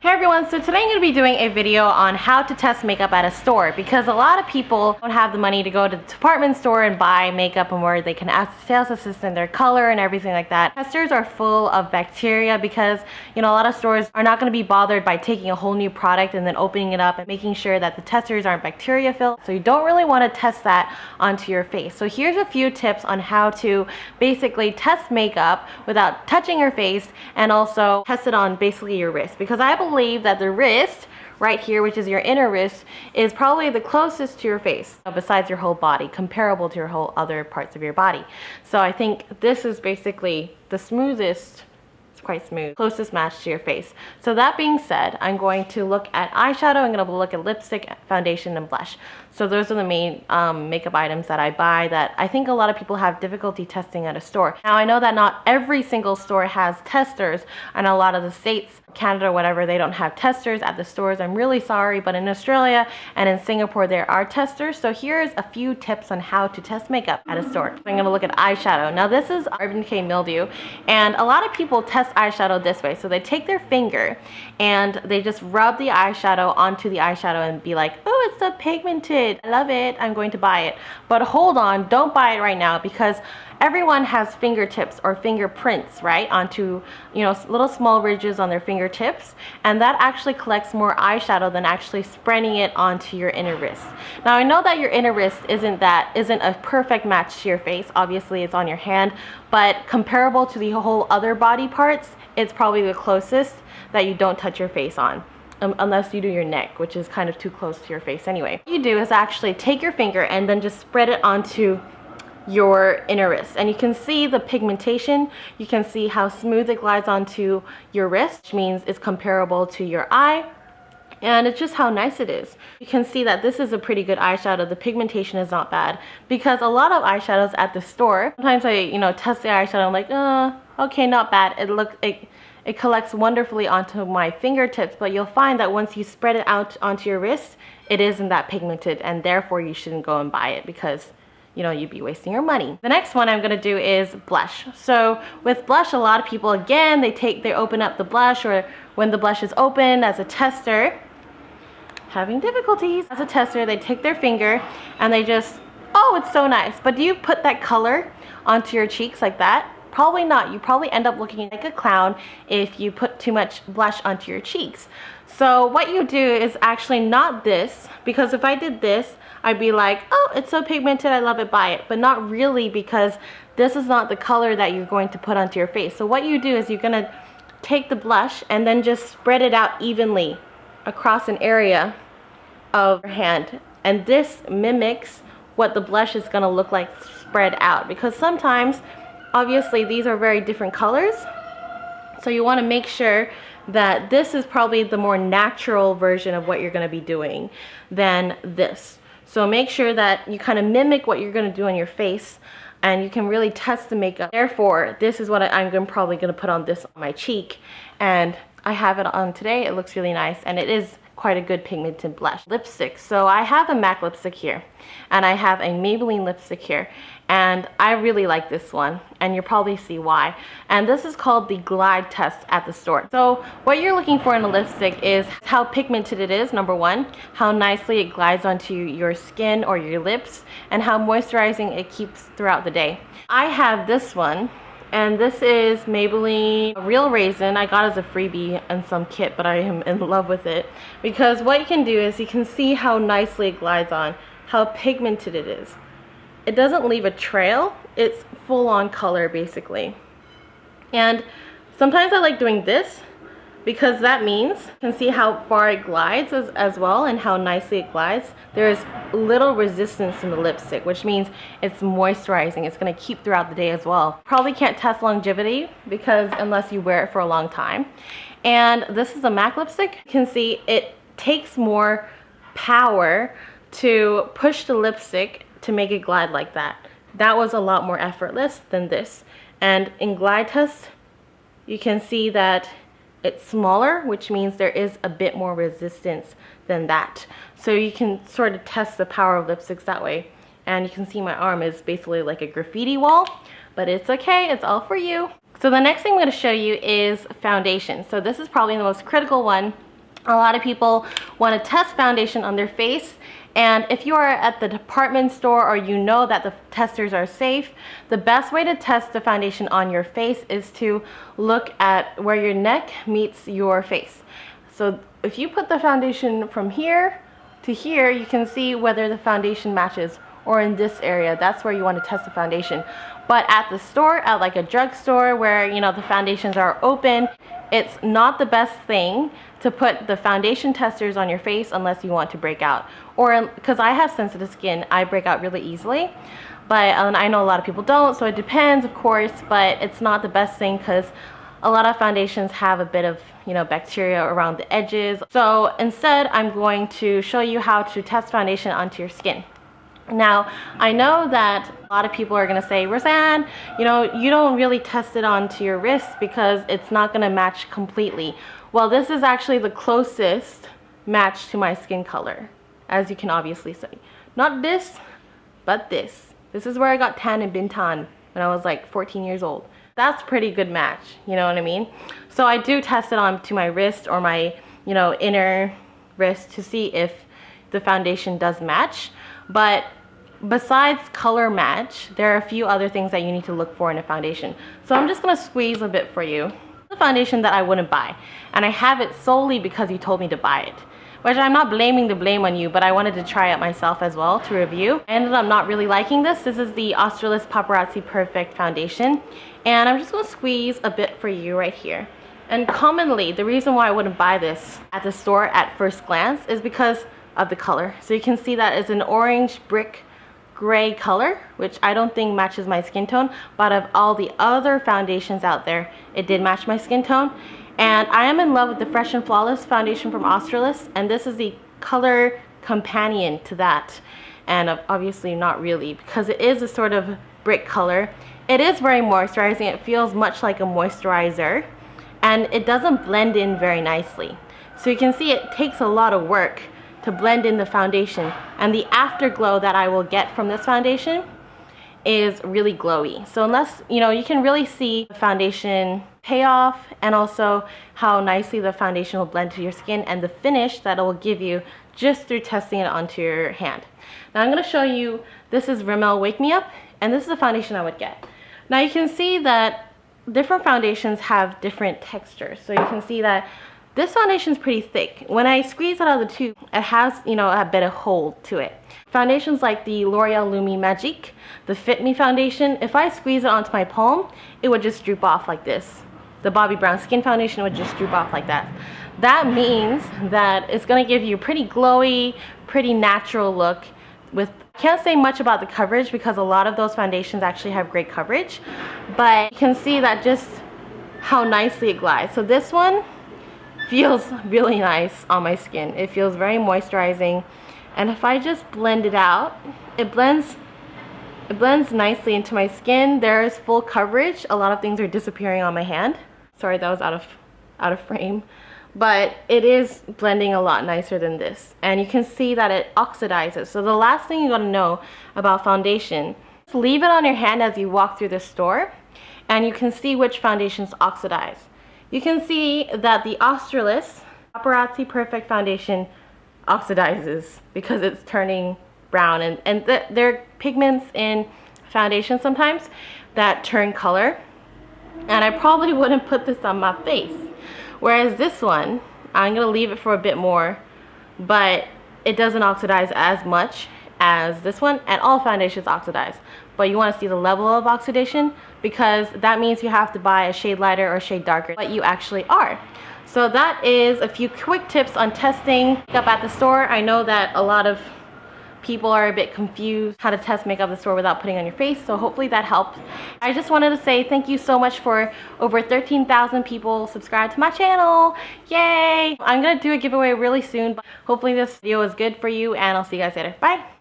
Hey everyone, so today I'm going to be doing a video on how to test makeup at a store because a lot of people don't have the money to go to the department store and buy makeup and where they can ask the sales assistant their color and everything like that. Testers are full of bacteria because, a lot of stores are not going to be bothered by taking a whole new product and then opening it up and making sure that the testers aren't bacteria filled. So you don't really want to test that onto your face. So here's a few tips on how to basically test makeup without touching your face and also test it on basically your wrist, because I believe that the wrist right here, which is your inner wrist, is probably the closest to your face besides your whole body, comparable to your whole other parts of your body. So I think this is basically the smoothest, it's quite smooth, closest match to your face. So that being said, I'm going to look at eyeshadow, I'm going to look at lipstick, foundation, and blush. So those are the main makeup items that I buy that I think a lot of people have difficulty testing at a store. Now I know that not every single store has testers, and a lot of the states, Canada, whatever, they don't have testers at the stores. I'm really sorry, but in Australia and in Singapore there are testers. So here's a few tips on how to test makeup at a store. So I'm going to look at eyeshadow. Now this is Urban Decay Mildew, and a lot of people test eyeshadow this way. So they take their finger and they just rub the eyeshadow onto the eyeshadow and be like, oh, it's so pigmented, I love it, I'm going to buy it. But hold on, don't buy it right now, because everyone has fingertips or fingerprints, right, onto, little small ridges on their fingertips, and that actually collects more eyeshadow than actually spreading it onto your inner wrist. Now I know that your inner wrist isn't a perfect match to your face. Obviously it's on your hand, but comparable to the whole other body parts, it's probably the closest that you don't touch your face on. Unless you do your neck, which is kind of too close to your face anyway. What you do is actually take your finger and then just spread it onto your inner wrist, and you can see the pigmentation. You can see how smooth it glides onto your wrist, which means it's comparable to your eye, and it's just how nice it is. You can see that this is a pretty good eyeshadow. The pigmentation is not bad, because a lot of eyeshadows at the store, sometimes I test the eyeshadow, I'm like, okay, not bad. It collects wonderfully onto my fingertips, but you'll find that once you spread it out onto your wrist, it isn't that pigmented, and therefore you shouldn't go and buy it, because you'd be wasting your money. The next one I'm gonna do is blush. So with blush, a lot of people, again, they open up the blush, or when the blush is open as a tester, having difficulties. As a tester, they take their finger and they just, oh, it's so nice. But do you put that color onto your cheeks like that? Probably not. You probably end up looking like a clown if you put too much blush onto your cheeks. So what you do is actually not this, because if I did this, I'd be like, oh, it's so pigmented, I love it, buy it. But not really, because this is not the color that you're going to put onto your face. So what you do is you're gonna take the blush and then just spread it out evenly across an area of your hand. And this mimics what the blush is gonna look like spread out, because sometimes, obviously, these are very different colors. So you wanna make sure that this is probably the more natural version of what you're gonna be doing than this. So make sure that you kind of mimic what you're going to do on your face, and you can really test the makeup. Therefore, this is what I'm probably going to put on this on my cheek, and I have it on today. It looks really nice, and it is quite a good pigmented blush. Lipstick. So I have a MAC lipstick here, and I have a Maybelline lipstick here, and I really like this one, and you'll probably see why. And this is called the Glide Test at the store. So what you're looking for in a lipstick is how pigmented it is, number one, how nicely it glides onto your skin or your lips, and how moisturizing it keeps throughout the day. I have this one, and this is Maybelline Real Raisin. I got it as a freebie in some kit, but I am in love with it, because what you can do is you can see how nicely it glides on, how pigmented it is. It doesn't leave a trail, it's full-on color basically. And sometimes I like doing this, because that means you can see how far it glides as well, and how nicely it glides. There's little resistance in the lipstick, which means it's moisturizing. It's going to keep throughout the day as well. Probably can't test longevity, because unless you wear it for a long time. And this is a MAC lipstick. You can see it takes more power to push the lipstick to make it glide like that. That was a lot more effortless than this. And in Glide Test, you can see that it's smaller, which means there is a bit more resistance than that. So you can sort of test the power of lipsticks that way. And you can see my arm is basically like a graffiti wall, but it's okay, it's all for you. So the next thing I'm going to show you is foundation. So this is probably the most critical one A lot of people want to test foundation on their face, and if you are at the department store or you know that the testers are safe, the best way to test the foundation on your face is to look at where your neck meets your face. So if you put the foundation from here to here, you can see whether the foundation matches, or in this area, that's where you want to test the foundation. But at the store, at like a drugstore where, you know, the foundations are open, it's not the best thing to put the foundation testers on your face unless you want to break out. Or because I have sensitive skin, I break out really easily. But I know a lot of people don't, so it depends, of course, but it's not the best thing because a lot of foundations have a bit of, you know, bacteria around the edges. So instead, I'm going to show you how to test foundation onto your skin. Now, I know that a lot of people are going to say, Roseanne, you know, you don't really test it onto your wrist because it's not going to match completely. Well, this is actually the closest match to my skin color, as you can obviously see. Not this, but this. This is where I got tan and bintan when I was like 14 years old. That's pretty good match, you know what I mean? So I do test it onto my wrist or my, you know, inner wrist to see if the foundation does match. But besides color match, there are a few other things that you need to look for in a foundation. So I'm just going to squeeze a bit for you. The foundation that I wouldn't buy, and I have it solely because you told me to buy it. Which I'm not blaming the blame on you, but I wanted to try it myself as well to review. I ended up not really liking this. This is the Australis Paparazzi Perfect Foundation. And I'm just going to squeeze a bit for you right here. And commonly, the reason why I wouldn't buy this at the store at first glance is because of the color. So you can see that it's an orange brick gray color, which I don't think matches my skin tone, but of all the other foundations out there, it did match my skin tone. And I am in love with the Fresh and Flawless foundation from Australis, and this is the color companion to that. And obviously not really, because it is a sort of brick color. It is very moisturizing. It feels much like a moisturizer, and it doesn't blend in very nicely. So you can see it takes a lot of work to blend in the foundation, and the afterglow that I will get from this foundation is really glowy. So unless, you know, you can really see the foundation payoff, and also how nicely the foundation will blend to your skin, and the finish that it will give you just through testing it onto your hand. Now I'm going to show you, this is Rimmel Wake Me Up, and this is the foundation I would get. Now you can see that different foundations have different textures. So you can see that this foundation is pretty thick. When I squeeze it out of the tube, it has, you know, a bit of hold to it. Foundations like the L'Oreal Lumi Magique, the Fit Me foundation, if I squeeze it onto my palm, it would just droop off like this. The Bobbi Brown Skin foundation would just droop off like that. That means that it's going to give you a pretty glowy, pretty natural look. I can't say much about the coverage because a lot of those foundations actually have great coverage, but you can see that just how nicely it glides. So this one feels really nice on my skin. It feels very moisturizing, and if I just blend it out, it blends nicely into my skin. There is full coverage. A lot of things are disappearing on my hand. Sorry, that was out of frame. But it is blending a lot nicer than this. And you can see that it oxidizes. So the last thing you gotta know about foundation, just leave it on your hand as you walk through the store, and you can see which foundations oxidize. You can see that the Australis Paparazzi Perfect Foundation oxidizes because it's turning brown. And there are pigments in foundation sometimes that turn color. And I probably wouldn't put this on my face. Whereas this one, I'm going to leave it for a bit more, but it doesn't oxidize as much as this one, and all foundations oxidize. But you want to see the level of oxidation, because that means you have to buy a shade lighter or a shade darker, but you actually are. So that is a few quick tips on testing makeup at the store. I know that a lot of people are a bit confused how to test makeup at the store without putting on your face, so hopefully that helped. I just wanted to say thank you so much for over 13,000 people subscribed to my channel. Yay! I'm gonna do a giveaway really soon, but hopefully this video is good for you, and I'll see you guys later. Bye!